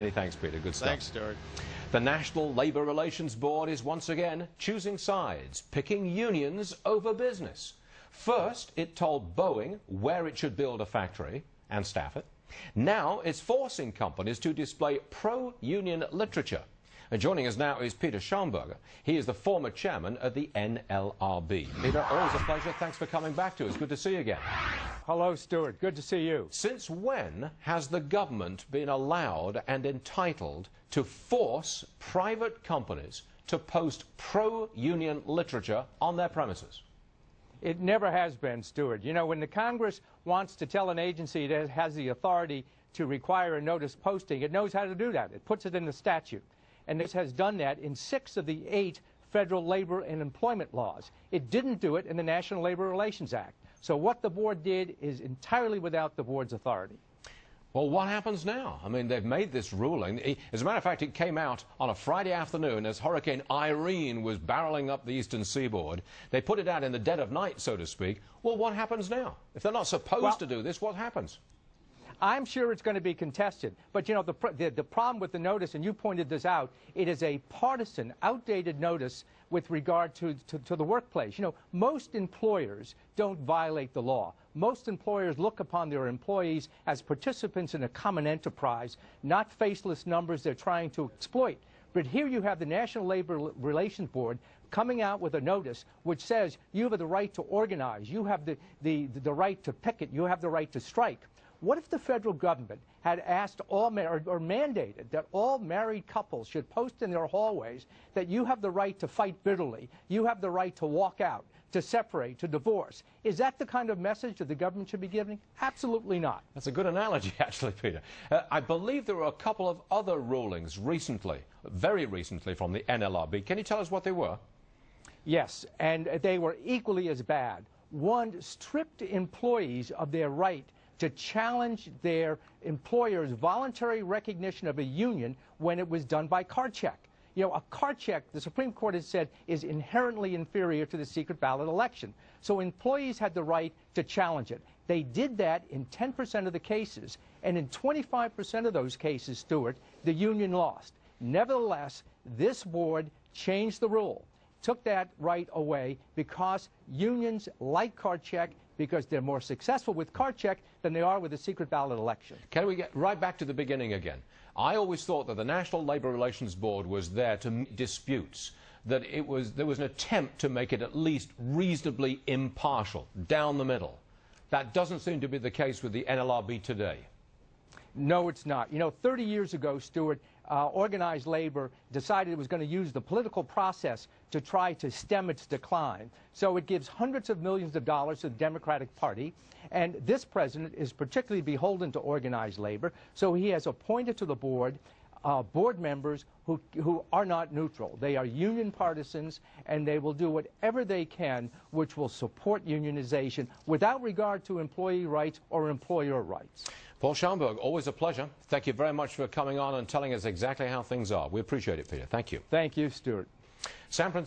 Many thanks, Peter. Good stuff. Thanks, Stuart. The National Labor Relations Board is once again choosing sides, picking unions over business. First, it told Boeing where it should build a factory and staff it. Now, it's forcing companies to display pro-union literature. And joining us now is Peter Schaumber. He is the former chairman of the NLRB. Peter, always a pleasure. Thanks for coming back to us. Good to see you again. Hello, Stuart. Good to see you. Since when has the government been allowed and entitled to force private companies to post pro-union literature on their premises? It never has been, Stuart. You know, when the Congress wants to tell an agency that it has the authority to require a notice posting, it knows how to do that. It puts it in the statute. And this has done that in 6 of the 8 federal labor and employment laws. It didn't do it in the National Labor Relations Act. So what the board did is entirely without the board's authority. Well, what happens now? I mean, they've made this ruling. As a matter of fact, it came out on a Friday afternoon as Hurricane Irene was barreling up the eastern seaboard. They put it out in the dead of night, so to speak. Well, what happens now? If they're not supposed to do this, what happens? I'm sure it's going to be contested. But, you know, the problem with the notice, and you pointed this out, it is a partisan, outdated notice with regard to the workplace. You know, most employers don't violate the law. Most employers look upon their employees as participants in a common enterprise, not faceless numbers they're trying to exploit. But here you have the National Labor Relations Board coming out with a notice which says you have the right to organize, you have the right to picket, you have the right to strike. What if the federal government had asked or mandated that all married couples should post in their hallways that you have the right to fight bitterly, you have the right to walk out, to separate, to divorce? Is that the kind of message that the government should be giving? Absolutely not. That's a good analogy, actually, Peter. I believe there were a couple of other rulings recently, very recently, from the NLRB. Can you tell us what they were? Yes, and they were equally as bad. One stripped employees of their right to challenge their employer's voluntary recognition of a union when it was done by card check. You know, a card check, the Supreme Court has said, is inherently inferior to the secret ballot election. So employees had the right to challenge it. They did that in 10% of the cases, and in 25% of those cases, Stuart, the union lost. Nevertheless, this board changed the rule, took that right away because unions like card check, because they're more successful with card check than they are with the secret ballot election. Can we get right back to the beginning again? I always thought that the National Labor Relations Board was there to meet disputes, that there was an attempt to make it at least reasonably impartial, down the middle. That doesn't seem to be the case with the NLRB today. No, it's not. You know, 30 years ago, Stuart, organized labor decided it was going to use the political process to try to stem its decline. So it gives hundreds of millions of dollars to the Democratic Party. And this president is particularly beholden to organized labor. So he has appointed to the board board members who are not neutral. They are union partisans, and they will do whatever they can which will support unionization without regard to employee rights or employer rights. Paul Schaumber, always a pleasure. Thank you very much for coming on and telling us exactly how things are. We appreciate it, Peter. Thank you. Thank you, Stuart. San Francisco.